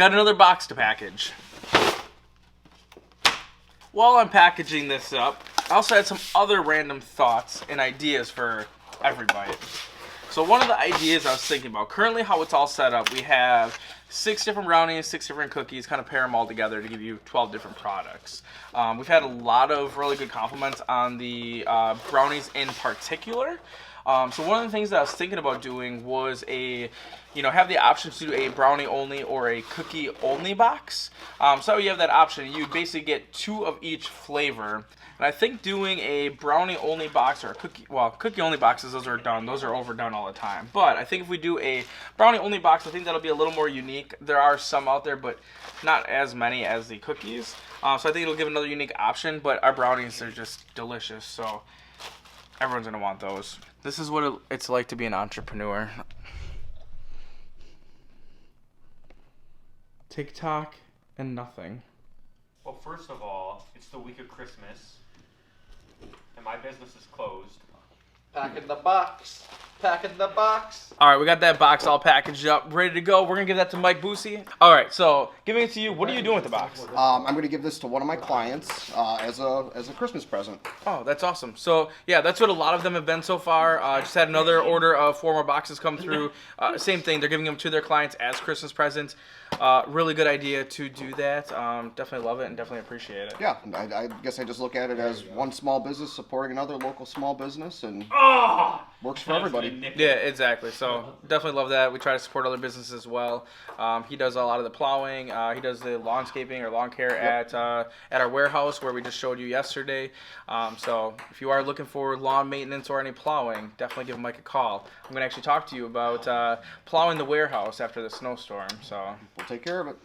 got another box to package. While I'm packaging this up, I also had some other random thoughts and ideas for Everybite. So one of the ideas I was thinking about, currently how it's all set up, we have 6 different brownies, 6 different cookies, kind of pair them all together to give you 12 different products. We've had a lot of really good compliments on the brownies in particular. So one of the things that I was thinking about doing was have the option to do a brownie only or a cookie only box. So you have that option. You basically get 2 of each flavor. And I think doing a brownie only box or a cookie only boxes, those are done. Those are overdone all the time. But I think if we do a brownie only box, I think that'll be a little more unique. There are some out there, but not as many as the cookies. So I think it'll give another unique option. But our brownies are just delicious. So everyone's going to want those. This is what it's like to be an entrepreneur. TikTok and nothing. Well, first of all, it's the week of Christmas, and my business is closed. Packing the box. Packing the box. All right, we got that box all packaged up, ready to go. We're going to give that to Mike Boosie. All right, so giving it to you, what are you doing with the box? I'm going to give this to one of my clients as a Christmas present. Oh, that's awesome. So, yeah, that's what a lot of them have been so far. Just had another order of 4 more boxes come through. Same thing, they're giving them to their clients as Christmas presents. Really good idea to do that. Definitely love it and definitely appreciate it. Yeah, I guess I just look at it as one small business supporting another local small business, and works for everybody. Yeah, exactly. So definitely love that. We try to support other businesses as well. He does a lot of the plowing. He does the lawnscaping or lawn care at our warehouse where we just showed you yesterday. So if you are looking for lawn maintenance or any plowing, definitely give Mike a call. I'm going to actually talk to you about plowing the warehouse after the snowstorm. So We'll take care of it.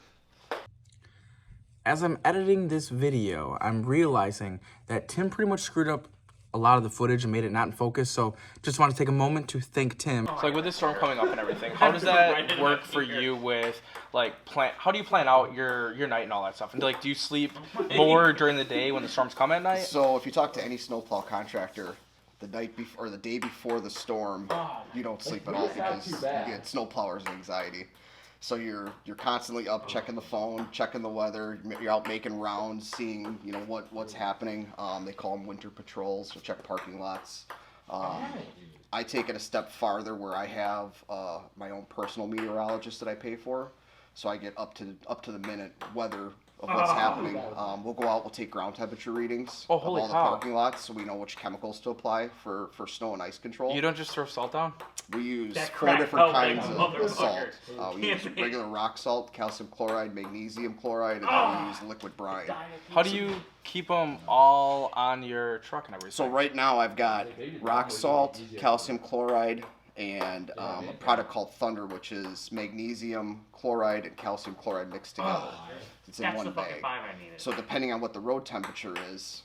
as I'm editing this video, I'm realizing that Tim pretty much screwed up a lot of the footage and made it not in focus, so just want to take a moment to thank Tim. So like with this storm coming up and everything, how does that work for you with like how do you plan out your night and all that stuff? And like do you sleep more during the day when the storms come at night? So if you talk to any snowplow contractor, the night before or the day before the storm, you don't sleep at all because you get snowplowers anxiety. So you're constantly up checking the phone, checking the weather. You're out making rounds, seeing what's happening. They call them winter patrols. So check parking lots. I take it a step farther where I have my own personal meteorologist that I pay for, so I get up to the minute weather of what's happening. We'll go out, we'll take ground temperature readings of all the parking lots so we know which chemicals to apply for snow and ice control. You don't just throw salt down? We use 4 different kinds of salt. We use regular rock salt, calcium chloride, magnesium chloride, and then we use liquid brine. How do you keep them all on your truck and everything? So right now I've got rock salt, calcium chloride, and a product called Thunder, which is magnesium chloride and calcium chloride mixed together. It's in one bag. So depending on what the road temperature is,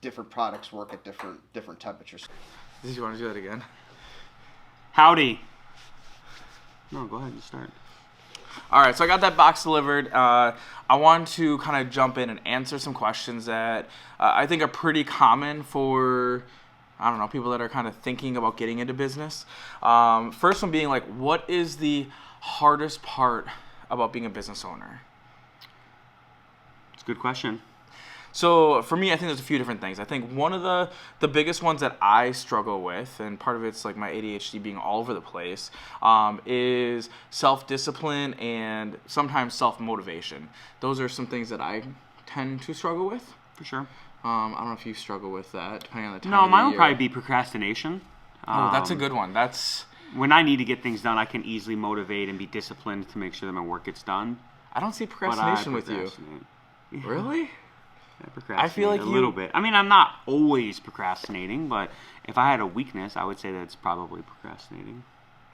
different products work at different temperatures. Did you want to do that again? Howdy. No, go ahead and start. All right, so I got that box delivered. I want to kind of jump in and answer some questions that I think are pretty common for, I don't know, people that are kind of thinking about getting into business. First one being like, what is the hardest part about being a business owner? It's a good question. So for me, I think there's a few different things. I think one of the biggest ones that I struggle with, and part of it's like my ADHD being all over the place, is self-discipline and sometimes self-motivation. Those are some things that I tend to struggle with. For sure. I don't know if you struggle with that, depending on the time No, of the mine would year. probably be procrastination. Oh, that's a good one. That's when I need to get things done, I can easily motivate and be disciplined to make sure that my work gets done. I don't see procrastination with you. Yeah. Really? I procrastinate I feel like a little bit. I mean, I'm not always procrastinating, but if I had a weakness, I would say that it's probably procrastinating.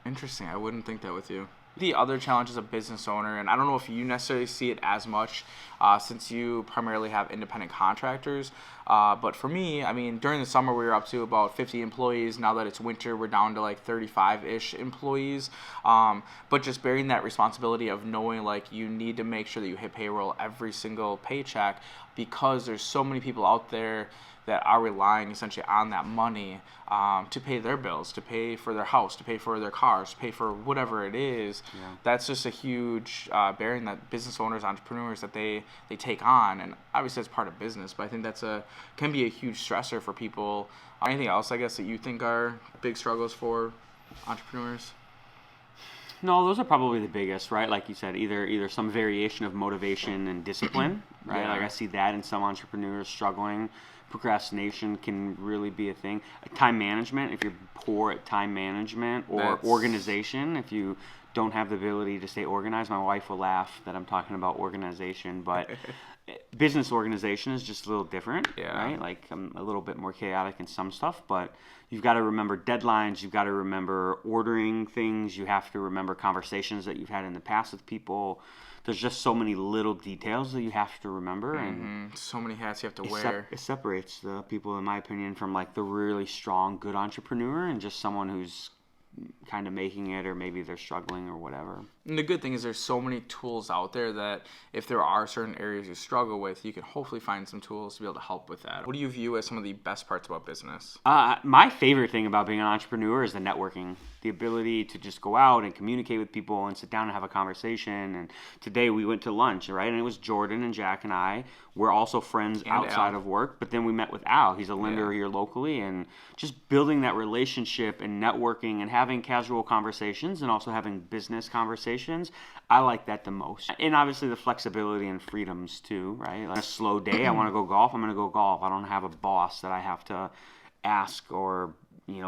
Interesting. I wouldn't think that with you. The other challenge as a business owner, and I don't know if you necessarily see it as much since you primarily have independent contractors, but for me, I mean, during the summer we were up to about 50 employees. Now that it's winter, we're down to like 35-ish employees, but just bearing that responsibility of knowing like you need to make sure that you hit payroll every single paycheck because there's so many people out there that are relying essentially on that money to pay their bills, to pay for their house, to pay for their cars, to pay for whatever it is. That's just a huge bearing that business owners, entrepreneurs, that they take on. And obviously it's part of business, but I think can be a huge stressor for people. Anything else, I guess, that you think are big struggles for entrepreneurs? No, those are probably the biggest, right? Like you said, either some variation of motivation and discipline, right? Like I see that in some entrepreneurs struggling. Procrastination can really be a thing. Time management, if you're poor at time management, or organization, if you don't have the ability to stay organized. My wife will laugh that I'm talking about organization, but business organization is just a little different, right? Like I'm a little bit more chaotic in some stuff, but you've got to remember deadlines. You've got to remember ordering things. You have to remember conversations that you've had in the past with people. There's just so many little details that you have to remember, and so many hats you have to wear. It separates the people, in my opinion, from like the really strong, good entrepreneur and just someone who's kind of making it, or maybe they're struggling or whatever. And the good thing is there's so many tools out there that if there are certain areas you struggle with, you can hopefully find some tools to be able to help with that. What do you view as some of the best parts about business? My favorite thing about being an entrepreneur is the networking, the ability to just go out and communicate with people and sit down and have a conversation. And today we went to lunch, right? And it was Jordan and Jack and I. We're also friends outside of work, but then we met with Al. He's a lender here locally, and just building that relationship and networking and having casual conversations and also having business conversations. I like that the most. And obviously the flexibility and freedoms too, right? Like a slow day, I want to go golf, I'm going to go golf. I don't have a boss that I have to ask or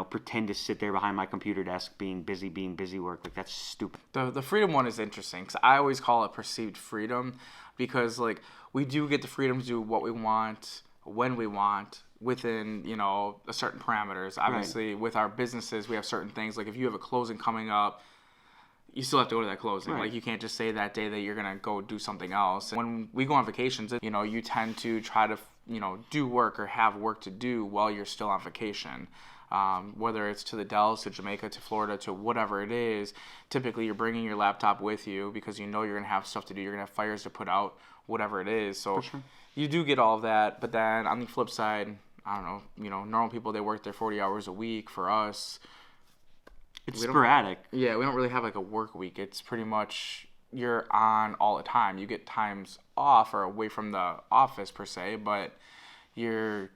pretend to sit there behind my computer desk being busy work. Like, that's stupid. The freedom one is interesting because I always call it perceived freedom, because like we do get the freedom to do what we want when we want within a certain parameters. Obviously with our businesses we have certain things, like if you have a closing coming up, you still have to go to that closing. Like you can't just say that day that you're gonna go do something else. And when we go on vacations, you tend to try to do work or have work to do while you're still on vacation. Whether it's to the Dells, to Jamaica, to Florida, to whatever it is, typically you're bringing your laptop with you because you're going to have stuff to do. You're going to have fires to put out, whatever it is. So you do get all of that. But then on the flip side, I don't know, normal people, they work their 40 hours a week. For us, it's sporadic. Yeah, we don't really have like a work week. It's pretty much you're on all the time. You get times off or away from the office per se, but you're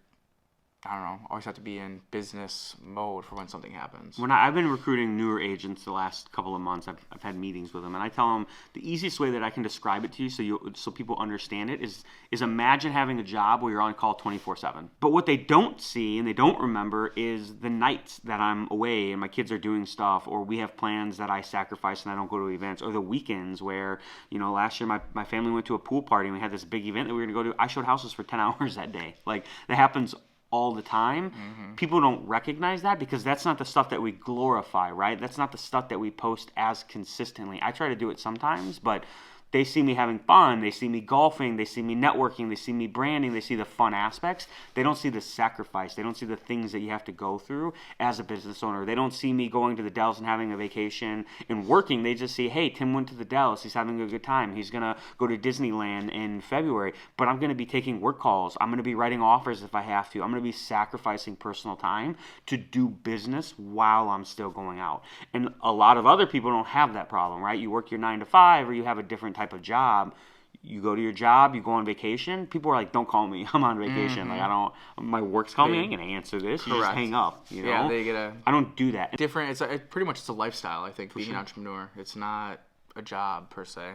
always have to be in business mode for when something happens. I've been recruiting newer agents the last couple of months. I've had meetings with them, and I tell them the easiest way that I can describe it to you so people understand it is imagine having a job where you're on call 24/7. But what they don't see and they don't remember is the nights that I'm away and my kids are doing stuff, or we have plans that I sacrifice and I don't go to events, or the weekends where, last year my family went to a pool party and we had this big event that we were going to go to. I showed houses for 10 hours that day. Like, that happens all the time. People don't recognize that because that's not the stuff that we glorify, right? That's not the stuff that we post as consistently. I try to do it sometimes, but they see me having fun, they see me golfing, they see me networking, they see me branding, they see the fun aspects. They don't see the sacrifice. They don't see the things that you have to go through as a business owner. They don't see me going to the Dells and having a vacation and working. They just see, hey, Tim went to the Dells. He's having a good time. He's going to go to Disneyland in February, but I'm going to be taking work calls. I'm going to be writing offers if I have to. I'm going to be sacrificing personal time to do business while I'm still going out. And a lot of other people don't have that problem, right? You work your 9 to 5 or you have a different type of job. You go to your job, you go on vacation. People are like, don't call me, I'm on vacation. Like, my work's calling me, I ain't gonna answer this. You just hang up, Yeah, I don't do that. Different, it's pretty much it's a lifestyle, I think, being an entrepreneur. It's not a job per se.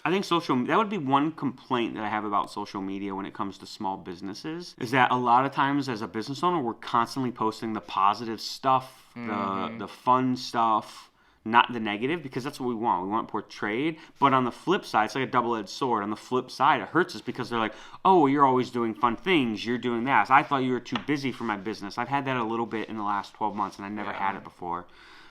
I think that would be one complaint that I have about social media when it comes to small businesses, is that a lot of times as a business owner, we're constantly posting the positive stuff, the fun stuff, not the negative, because that's what we want. We want portrayed. But on the flip side, it's like a double-edged sword. On the flip side, it hurts us because they're like, oh, well, you're always doing fun things. You're doing that. I thought you were too busy for my business. I've had that a little bit in the last 12 months, and I never had it before.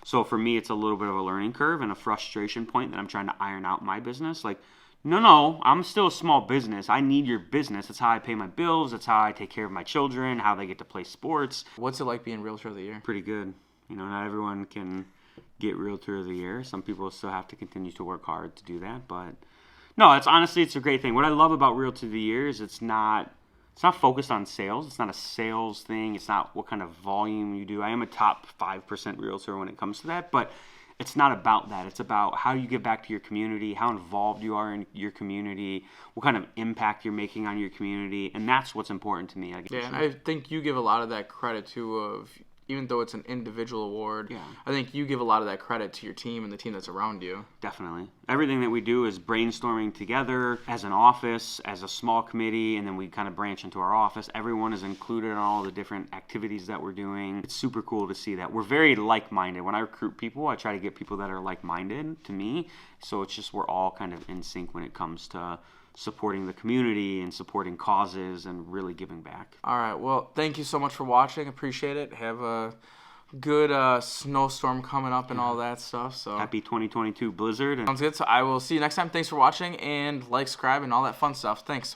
So for me, it's a little bit of a learning curve and a frustration point that I'm trying to iron out my business. Like, no, I'm still a small business. I need your business. That's how I pay my bills. That's how I take care of my children, how they get to play sports. What's it like being Realtor of the Year? Pretty good. Not everyone can get Realtor of the Year. Some people still have to continue to work hard to do that, but no, it's a great thing. What I love about Realtor of the Year is it's not it's not focused on sales. It's not a sales thing. It's not what kind of volume you do. I am a top 5% realtor when it comes to that, but it's not about that. It's about how you give back to your community, how involved you are in your community, what kind of impact you're making on your community, and that's what's important to me. Yeah, and I think you give a lot of that credit too of, even though it's an individual award, I think you give a lot of that credit to your team and the team that's around you. Definitely. Everything that we do is brainstorming together as an office, as a small committee, and then we kind of branch into our office. Everyone is included in all the different activities that we're doing. It's super cool to see that. We're very like-minded. When I recruit people, I try to get people that are like-minded to me. So it's just we're all kind of in sync when it comes to supporting the community and supporting causes and really giving back. All right. Well, thank you so much for watching. Appreciate it. Have a good snowstorm coming up and all that stuff. So happy 2022 blizzard. Sounds good. So I will see you next time. Thanks for watching, and like, subscribe, and all that fun stuff. Thanks.